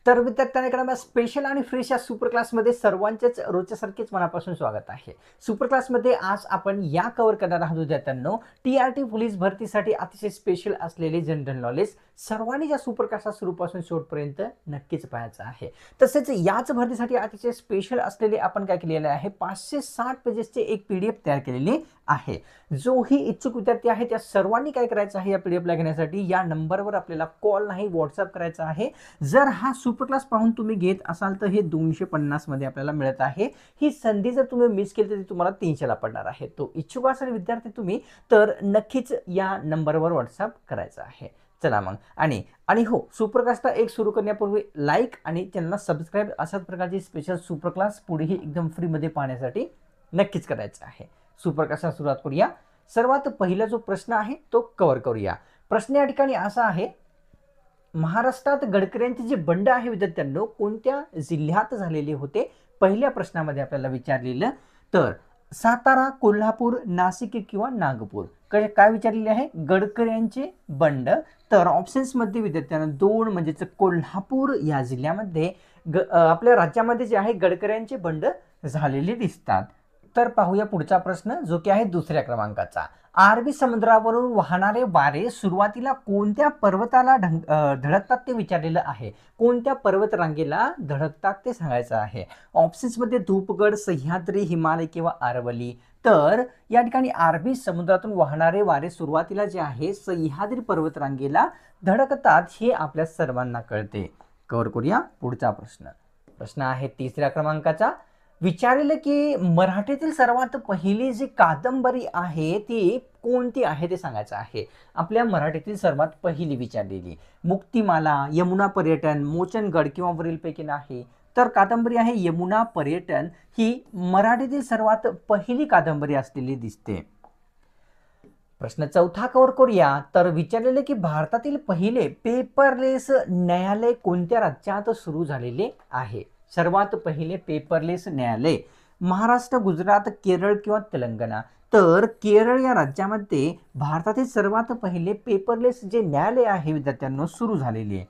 तर विद्यार्थ्यांकडे स्पेशल आणि फ्रेश या सुपर क्लासमध्ये सर्वांचेच रोजच्यासारखेच मनापासून स्वागत आहे. सुपर क्लासमध्ये आज आपण या कव्हर करणार आहोत विद्यार्थ्यांनो, टीआरटी पोलीस भरतीसाठी अतिशय स्पेशल असलेले जनरल नॉलेज. सर्वांनी या सुपर क्लासला सुरूपासून शेवटपर्यंत नक्कीच पाहायचं आहे. तसेच याच भरतीसाठी अतिशय स्पेशल असलेले आपण काय केलेले आहे, 560 पेजेसचे एक पीडीएफ तयार केलेली आहे. जोही इच्छुक विद्यार्थी आहे त्या सर्वांनी काय करायचं आहे, या पीडीएफला घेण्यासाठी या नंबरवर आपल्याला कॉल नाही व्हॉट्सअप करायचा आहे. जर हा सुपर क्लास पाहून तुम्ही घेत असाल तर हे 250 मध्ये आपल्याला मिळत आहे. ही संधी जर तुम्ही मिस केली तर ती तुम्हाला 300 ला पडणार आहे. तो इच्छुक असेल विद्यार्थी तुम्ही तर नक्कीच या नंबरवर व्हॉट्सअप करायचा आहे. चला मग आणि हो, सुपर क्लासला एक सुरू करण्यापूर्वी लाईक आणि चॅनलला सबस्क्राईब अशाच प्रकारची स्पेशल सुपर क्लास पुढेही एकदम फ्रीमध्ये पाहण्यासाठी नक्कीच करायचं आहे. सुपर क्लासला सुरुवात करूया. सर्वात पहिला जो प्रश्न आहे तो कव्हर करूया. प्रश्न या ठिकाणी असा आहे, महाराष्ट्रात गडकऱ्यांचे जे बंड आहे विद्यार्थ्यांनो कोणत्या जिल्ह्यात झालेले होते? पहिल्या प्रश्नामध्ये आपल्याला विचारलेलं तर सातारा, कोल्हापूर, नाशिक किंवा नागपूर. काय विचारलेले आहे? गडकऱ्यांचे बंड. तर ऑप्शन्स मध्ये विद्यार्थ्यांना 2 म्हणजेच कोल्हापूर या जिल्ह्यामध्ये आपल्या राज्यामध्ये जे आहे गडकऱ्यांचे बंड झालेले दिसतात. तर पाहूया पुढचा प्रश्न जो की आहे दुसऱ्या क्रमांकाचा. अरबी समुद्रावरून वाहणारे वारे सुरुवातीला कोणत्या पर्वताला धडकतात ते विचारलेलं आहे. कोणत्या पर्वत रांगेला धडकतात ते सांगायचं आहे. ऑप्शन्स मध्ये धूपगड, सह्याद्री, हिमालय किंवा अरवली. तर या ठिकाणी अरबी समुद्रातून वाहणारे वारे सुरुवातीला जे आहे सह्याद्री पर्वत रांगेला धडकतात हे आपल्या सर्वांना कळते. कव्हर करूया पुढचा प्रश्न. प्रश्न आहे तिसऱ्या क्रमांकाचा. विचारले की मराठीतील सर्वात पहिली जी कादंबरी आहे ती कोणती आहे ते सांगायचं आहे. आपल्या मराठीतील सर्वात पहिली विचारलेली मुक्तिमाला, यमुना पर्यटन, मोचनगड किंवा वरीलपैकी नाही. तर कादंबरी आहे यमुना पर्यटन, ही मराठीतील सर्वात पहिली कादंबरी असलेली दिसते. प्रश्न चौथा कव्हर करूया. तर विचारलेले की भारतातील पहिले पेपरलेस न्यायालय कोणत्या राज्यात सुरू झालेले आहे? सर्वात पहिले पेपरलेस न्यायालय महाराष्ट्र, गुजरात, केरळ किंवा तेलंगणा. तर केरळ या राज्यामध्ये भारतातील सर्वात पहिले पेपरलेस जे न्यायालय आहे विद्यार्थ्यांनो सुरू झालेले आहे.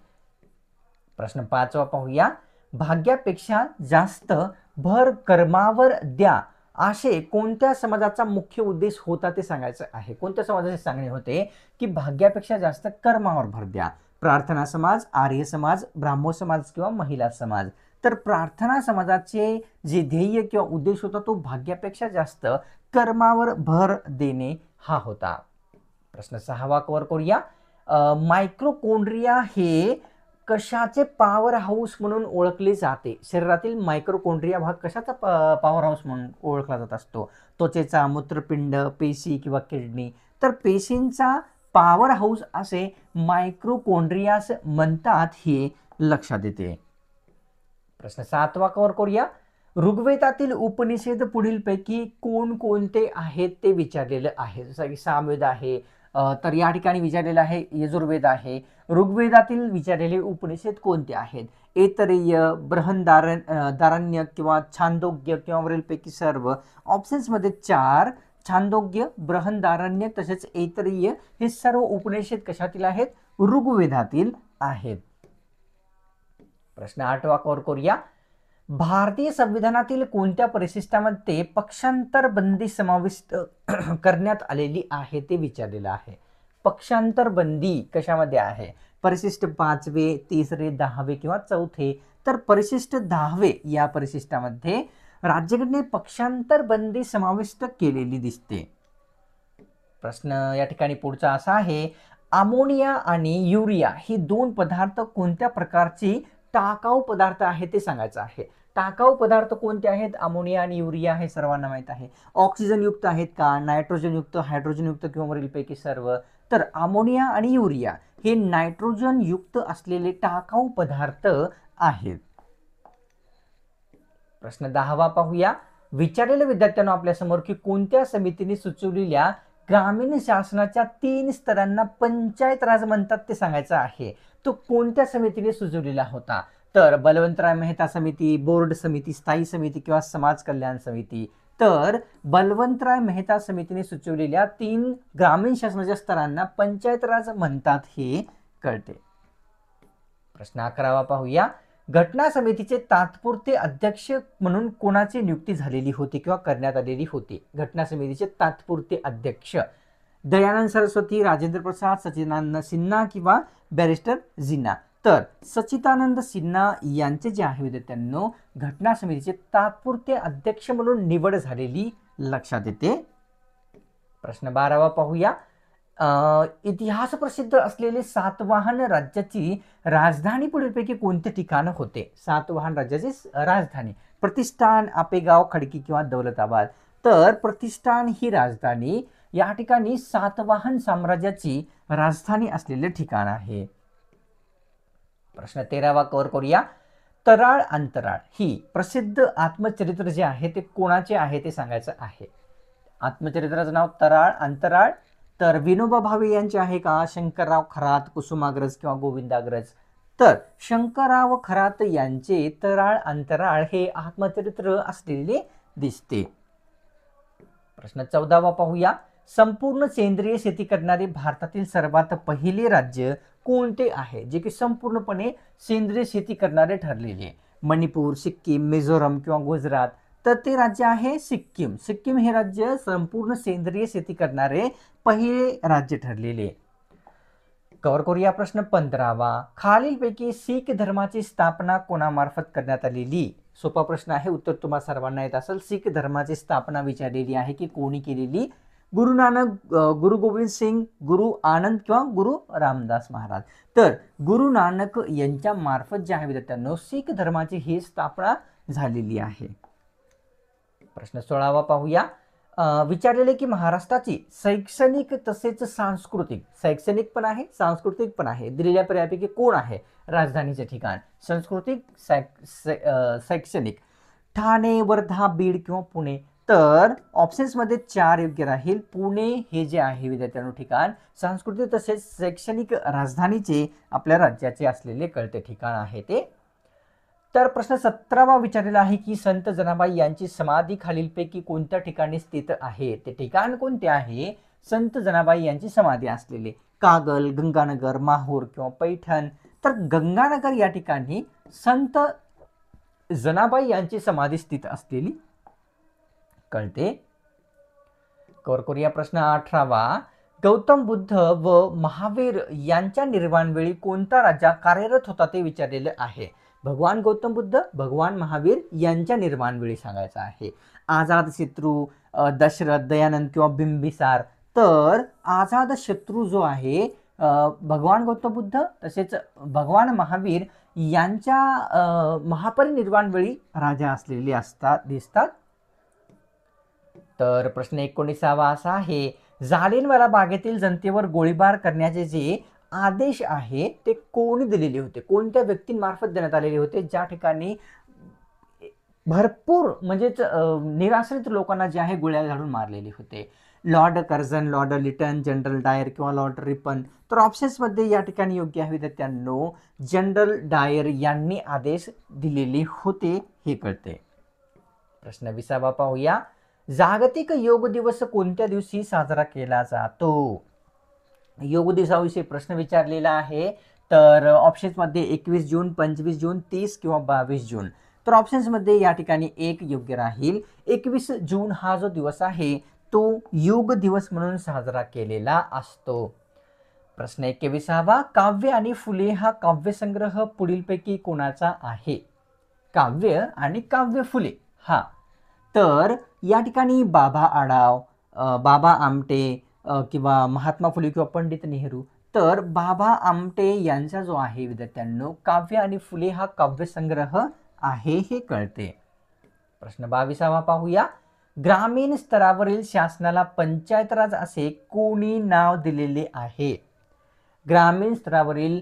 प्रश्न 5वा पाहूया. भाग्यापेक्षा जास्त भर कर्मावर द्या असे कोणत्या समाजाचा मुख्य उद्देश होता ते सांगायचं आहे. कोणत्या समाजाचे सांगणे होते की भाग्यापेक्षा जास्त कर्मावर भर द्या? प्रार्थना समाज, आर्य समाज, ब्राह्मो समाज किंवा महिला समाज. तर प्रार्थना समाजाचे जे ध्येय किंवा उद्देश होता तो भाग्यापेक्षा जास्त कर्मावर भर देणे हा होता. प्रश्न 6वा कव्हर करूया. मायक्रोकोंड्रिया हे कशाचे पॉवर हाऊस म्हणून ओळखले जाते? शरीरातील मायक्रोकोंड्रिया भाग कशाचा पॉवर हाऊस म्हणून ओळखला जात असतो? त्वचेचा, मूत्रपिंड, पेशी किंवा किडनी. तर पेशींचा पॉवर हाऊस असे मायक्रोकोंड्रियास म्हणतात हे लक्षात येते. प्रश्न 7वा कव्हर करूया. ऋग्वेदातील उपनिषद पुढीलपैकी कोणकोणते आहेत ते विचारलेलं आहे. जसं की सामवेद आहे, तर या ठिकाणी विचारलेलं आहे यजुर्वेद आहे. ऋग्वेदातील विचारलेले उपनिषद कोणते आहेत? ऐतरेय, बृहदारण्यक किंवा छांदोग्य किंवा वरीलपैकी सर्व. ऑप्शन्स मध्ये 4 छांदोग्य, बृहदारण्यक तसेच ऐतरेय हे सर्व उपनिषद कशातील आहेत? ऋग्वेदातील आहेत. प्रश्न 8वा कव्हर करूया. भारतीय संविधानातील कोणत्या परिशिष्टामध्ये पक्षांतर बंदी समाविष्ट करण्यात आलेली आहे ते विचारलेलं आहे. पक्षांतर बंदी कशामध्ये आहे? परिशिष्ट 5वे, 3रे, 10वे किंवा 4थे. तर परिशिष्ट 10वे या परिशिष्टामध्ये राज्यघटनेने पक्षांतर बंदी समाविष्ट केलेली दिसते. प्रश्न या ठिकाणी पुढचा असा आहे, अमोनिया आणि युरिया ही 2 पदार्थ कोणत्या प्रकारची टाकाऊ पदार्थ आहे ते सांगायचं आहे. टाकाऊ पदार्थ कोणते आहेत? अमोनिया आणि युरिया हे सर्वांना माहित आहे. ऑक्सिजन युक्त आहेत का? नायट्रोजन युक्त, हायड्रोजन युक्त किंवा वरीलपैकी सर्व. तर अमोनिया आणि युरिया हे नायट्रोजन युक्त असलेले टाकाऊ पदार्थ आहेत. प्रश्न 10वा पाहूया. विचारलेल्या विद्यार्थ्यांना आपल्या समोर की कोणत्या समितीने सुचवलेल्या ग्रामीण शासनाच्या 3 स्तरांना पंचायत राज म्हणतात ते सांगायचं आहे. तो कोणत्या समितीने सुचवलेला होता? तर बलवंतराय मेहता समिती, बोर्ड समिती, स्थायी समिती किंवा समाज कल्याण समिती. तर बलवंतराय मेहता समितीने सुचवलेल्या 3 ग्रामीण शासनाच्या स्तरांना पंचायत राज म्हणतात हे कळते. प्रश्न 11वा पाहूया. घटना समितीचे तात्पुरते अध्यक्ष म्हणून कोणाची नियुक्ती झालेली होती किंवा करण्यात आलेली होती? घटना समितीचे तात्पुरते अध्यक्ष दयानंद सरस्वती, राजेंद्र प्रसाद, सच्चिदानंद सिन्हा किंवा बॅरिस्टर जिन्ना. तर सच्चिदानंद सिन्हा यांचे जे आहे विद्यार्थ्यांनो घटना समितीचे तात्पुरते अध्यक्ष म्हणून निवड झालेली लक्षात येते. प्रश्न 12वा पाहूया. इतिहास प्रसिद्ध असलेले सातवाहन राज्याची राजधानी पुढीलपैकी कोणते ठिकाण होते? सातवाहन राज्याची राजधानी प्रतिष्ठान, आपेगाव, खडकी किंवा दौलताबाद. तर प्रतिष्ठान ही राजधानी या ठिकाणी सातवाहन साम्राज्याची राजधानी असलेले ठिकाण आहे. प्रश्न 13वा कव्हर करूया. तराळ अंतराळ ही प्रसिद्ध आत्मचरित्र जे आहे ते कोणाचे आहे ते सांगायचं आहे. आत्मचरित्राचं नाव तराळ अंतराळ. तर विनोबा भावे यांचे आहे का, शंकरराव खरात, कुसुमाग्रज किंवा गोविंदाग्रज? तर शंकरराव खरात यांचे तराळ अंतराळ हे आत्मचरित्र असलेले दिसते. प्रश्न 14वा पाहूया. संपूर्ण सेंद्रिय शेती करणारे भारतातील सर्वात पहिले राज्य कोणते आहे जे की संपूर्णपणे सेंद्रिय शेती करणारे ठरलेले? मणिपूर, सिक्कीम, मिझोरम किंवा गुजरात? तर ते राज्य आहे सिक्कीम. सिक्कीम हे राज्य संपूर्ण सेंद्रिय शेती करणारे पहिले राज्य ठरलेले. कव्हर करूया प्रश्न 15वा. खालीलपैकी शीख धर्माची स्थापना कोणामार्फत करण्यात आलेली? सोपा प्रश्न आहे, उत्तर तुम्हा सर्वांना येत असेल. शीख धर्माची स्थापना विचारलेली आहे की कोणी केलेली? गुरु नानक, गुरु गोविंद सिंग, गुरु आनंद किंवा गुरु रामदास महाराज? तर गुरु नानक यांच्या मार्फत जे आहे विद्यार्थ्यांनो शीख धर्माची ही स्थापना झालेली आहे. प्रश्न 16वा पाहूया. विचारलेले की महाराष्ट्राची शैक्षणिक तसेच सांस्कृतिक, शैक्षणिक पण आहे सांस्कृतिक पण आहे, दिलेल्या पर्यायापैकी कोण आहे राजधानीचे ठिकाण? सांस्कृतिक, शैक्षणिक. ठाणे, वर्धा, बीड किंवा पुणे? तर ऑप्शन्समध्ये 4 योग्य राहील. पुणे हे जे आहे विद्यार्थ्यांनो ठिकाण सांस्कृतिक तसेच शैक्षणिक राजधानीचे आपल्या राज्याचे असलेले कळते ठिकाण आहे ते. तर प्रश्न 17वा विचारलेला आहे की संत जनाबाई यांची समाधी खालीलपैकी कोणत्या ठिकाणी स्थित आहे? ते ठिकाण कोणते आहे संत जनाबाई यांची समाधी असलेले? कागल, गंगानगर, माहूर किंवा पैठण? तर गंगानगर या ठिकाणी संत जनाबाई यांची समाधी स्थित असलेली कळते. कव्हर करूया प्रश्न 18वा. गौतम बुद्ध व महावीर यांच्या निर्वाणवेळी कोणता राजा कार्यरत होता ते विचारलेले आहे. भगवान गौतम बुद्ध, भगवान महावीर यांच्या निर्माणवेळी सांगायचं आहे. अजातशत्रू, दशरथ, दयानंद किंवा बिंबिसार? तर अजातशत्रू जो आहे भगवान गौतम बुद्ध तसेच भगवान महावीर यांच्या महापरिनिर्वाण वेळी राजा असलेले दिसतात. तर प्रश्न 19वा असा आहे. जालियनवाला बागेतील जनतेवर गोळीबार करण्याचे जे आदेश आहे ते कोणी दिलेले होते? कोणत्या व्यक्तींमार्फत देण्यात आलेले होते ज्या ठिकाणी भरपूर म्हणजेच निराश्रित लोकांना जे आहे गोळ्या झाडून मारलेले होते? Lord Curzon, Lord Lytton, General Dyer किंवा लॉर्ड रिपन? तर ऑप्शन्समध्ये या ठिकाणी योग्य आहे विद्यार्थ्यांनो जनरल डायर यांनी आदेश दिलेले होते हे कळते. प्रश्न 20वा पाहूया. जागतिक योग दिवस कोणत्या दिवशी साजरा केला जातो? योग दिवसाविषयी प्रश्न विचारलेला आहे. तर ऑप्शन्समध्ये 21 जून, 25 जून, 30 किंवा 22 जून? तर ऑप्शन्समध्ये या ठिकाणी एक योग्य राहील. 21 जून हा जो दिवस आहे तो योग दिवस म्हणून साजरा केलेला असतो. प्रश्न 21वा. काव्य आणि फुले हा काव्यसंग्रह पुढीलपैकी कोणाचा आहे? काव्य आणि काव्य फुले हा. तर या ठिकाणी बाबा आढाव, बाबा आमटे किंवा महात्मा फुले किंवा पंडित नेहरू? तर बाबा आमटे यांचा जो आहे विद्यार्थ्यांनो काव्य आणि फुले हा काव्यसंग्रह आहे हे कळते. प्रश्न 22वा पाहूया. ग्रामीण स्तरावरील शासनाला पंचायत राज असे कोणी नाव दिलेले आहे? ग्रामीण स्तरावरील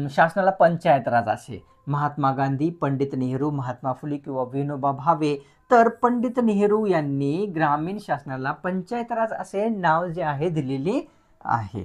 शासनाला पंचायत राज असे महात्मा गांधी, पंडित नेहरू, महात्मा फुले किंवा विनोबा भावे? तर पंडित नेहरू यांनी ग्रामीण शासनाला पंचायत राज असे नाव जे आहे दिलेले आहे.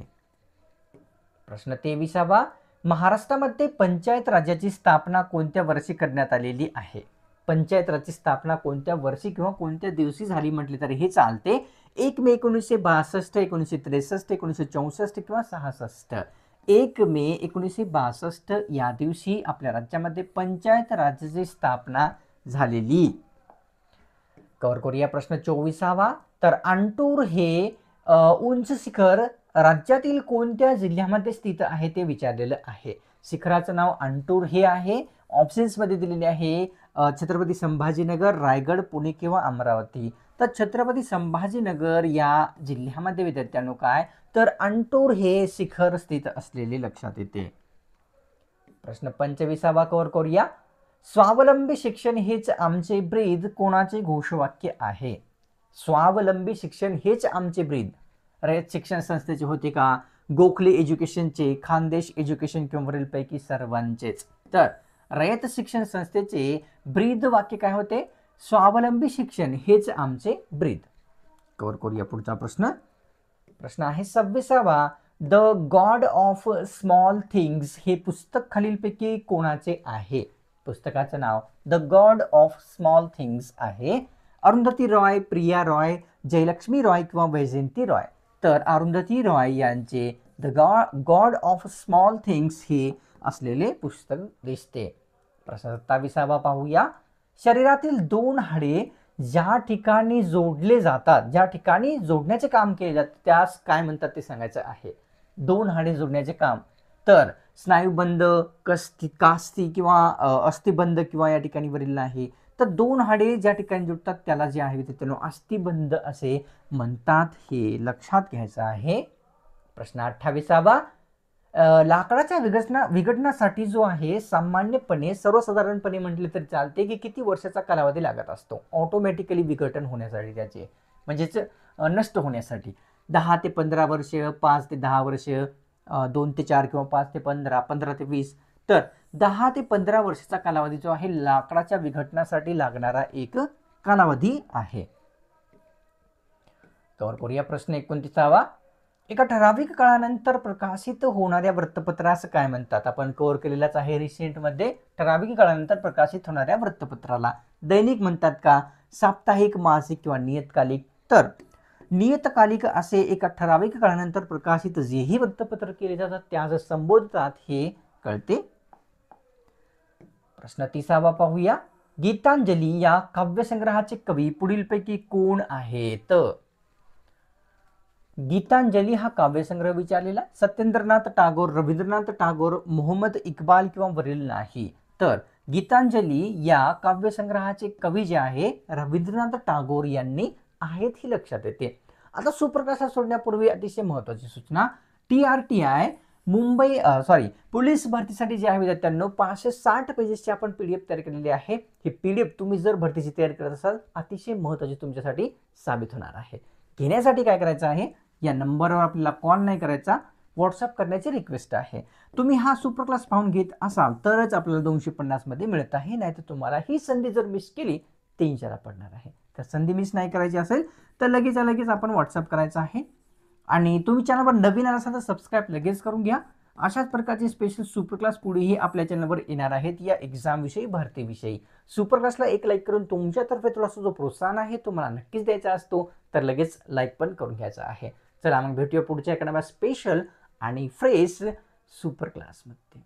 प्रश्न 23वा. महाराष्ट्रामध्ये पंचायत राजाची स्थापना कोणत्या वर्षी करण्यात आलेली आहे? पंचायत राजची स्थापना कोणत्या वर्षी किंवा कोणत्या दिवशी झाली म्हटले तरी हे चालते. 1 मे 1962, 1963, 1964 किंवा 66. 1 मे 1962 या दिवशी आपल्या राज्यामध्ये पंचायत राजाची स्थापना झालेली. कव्हर करूया प्रश्न 24वा. तर अंटूर हे उंच शिखर राज्यातील कोणत्या जिल्ह्यामध्ये स्थित आहे ते विचारलेलं आहे. शिखराचं नाव अंटूर हे आहे. ऑप्शन्स मध्ये दिलेले आहे छत्रपती संभाजीनगर, रायगड, पुणे किंवा अमरावती. तर छत्रपती संभाजीनगर या जिल्ह्यामध्ये विद्यार्थ्यांनो काय तर अंटूर हे शिखर स्थित असलेले लक्षात येते. प्रश्न 25वा कव्हर करूया. स्वावलंबी शिक्षण हेच आमचे ब्रीद कोणाचे घोषवाक्य आहे. स्वावलंबी शिक्षण हेच आमचे ब्रीद रयत शिक्षण संस्थेचे होते का, गोखले एज्युकेशनचे, खानदेश एज्युकेशन किंवा वरीलपैकी सर्वांचेच. तर रयत शिक्षण संस्थेचे ब्रीद वाक्य काय होते, स्वावलंबी शिक्षण हेच आमचे ब्रीद. कव्हर करूया पुढचा प्रश्न. प्रश्न आहे 26वा. The God of small things हे पुस्तक खालीलपैकी कोणाचे आहे. पुस्तकाचं नाव the God of small things आहे. अरुंधती रॉय, प्रिया रॉय, जयलक्ष्मी रॉय किंवा वैजयंती रॉय. तर अरुंधती रॉय यांचे the God of small things हे असलेले पुस्तक दिसते. प्रश्न 27वा पाहूया. शरीरातील 2 हाडे ज्या ठिकाणी जोडले जातात, ज्या ठिकाणी जोडण्याचे काम केले जाते त्यास काय म्हणतात ते सांगायचं आहे. 2 हाडे जोडण्याचे काम तर स्नायुबंध, कास्ती किंवा अस्थिबंध किंवा या ठिकाणी वरील आहे. तर 2 हाडे ज्या ठिकाणी जुडतात त्याला जे आहे त्याला अस्थिबंध असे म्हणतात, हे लक्षात घ्यायचं आहे. प्रश्न 28वा. लाकडाच्या विघटनासाठी जो आहे सामान्यपणे सर्वसाधारणपणे म्हटले तरी चालते की किती वर्षाचा कालावधी लागत असतो ऑटोमॅटिकली विघटन होण्यासाठी, त्याचे म्हणजेच नष्ट होण्यासाठी. 10 ते 15 वर्ष, 5 ते 10 वर्ष, 2 ते 4 किंवा 5 ते 15, 15 ते 20. तर 10 ते 15 वर्षाचा कालावधी जो आहे लाकडाच्या विघटनासाठी लागणारा एक कालावधी आहे. कव्हर करूया प्रश्न 29वा. एका ठराविक काळानंतर प्रकाशित होणाऱ्या वृत्तपत्रास काय म्हणतात. आपण कव्हर केलेलाच आहे रिसेंटमध्ये. ठराविक काळानंतर प्रकाशित होणाऱ्या वृत्तपत्राला दैनिक म्हणतात का, साप्ताहिक, मासिक किंवा नियतकालिक. तर नियतकालिक असे एका ठराविक काळानंतर प्रकाशित जेही वृत्तपत्र केले जातात त्यास संबोधतात हे कळते. प्रश्न 30वा पाहूया. गीतांजली या काव्यसंग्रहाचे कवी पुढीलपैकी कोण आहेत. गीतांजली हा काव्यसंग्रह विचारलेला सत्येंद्रनाथ टागोर, रवींद्रनाथ टागोर, मोहम्मद इक्बाल किंवा वरील नाही. तर गीतांजली या काव्यसंग्रहाचे कवी जे आहे रवींद्रनाथ टागोर यांनी आहेत ही लक्षात येते. आता सुप्रकाश सोडण्यापूर्वी अतिशय महत्त्वाची सूचना. TRTI मुंबई पोलीस भरतीसाठी जे आहे विद्यार्थ्यांनो 560 पेजेसची आपण PDF तयार केलेली आहे. ही PDF तुम्ही जर भरतीची तयारी करत असाल अतिशय महत्त्वाची तुमच्यासाठी साबित होणार आहे. घेण्यासाठी काय करायचं आहे, या नंबरवर आपल्याला कॉल नाही करायचा, व्हॉट्सअप करण्याची रिक्वेस्ट आहे. तुम्ही हा सुपर क्लास पाहून घेत असाल तरच आपल्याला 250 मध्ये मिळत आहे, नाहीतर तुम्हाला ही संधी जर मिस केली 300ला पडणार आहे. तर संधी मिस नाही करायची असेल तर लगेच आपण व्हॉट्सअप करायचं आहे. आणि तुम्ही चॅनलवर नवीन आला असाल तर सबस्क्राईब लगेच करून घ्या. अशाच प्रकारचे स्पेशल सुपर क्लास पुढेही आपल्या चॅनलवर येणार आहेत या एक्झाम विषयी, भरतीविषयी. सुपर क्लासला एक लाईक करून तुमच्यातर्फे थोडासा जो प्रोत्साहन आहे तो मला नक्कीच द्यायचा असतो, तर लगेच लाईक पण करून घ्यायचा आहे. चला मग भेटूया पुढच्या एका स्पेशल आणि फ्रेश सुपर क्लासमध्ये.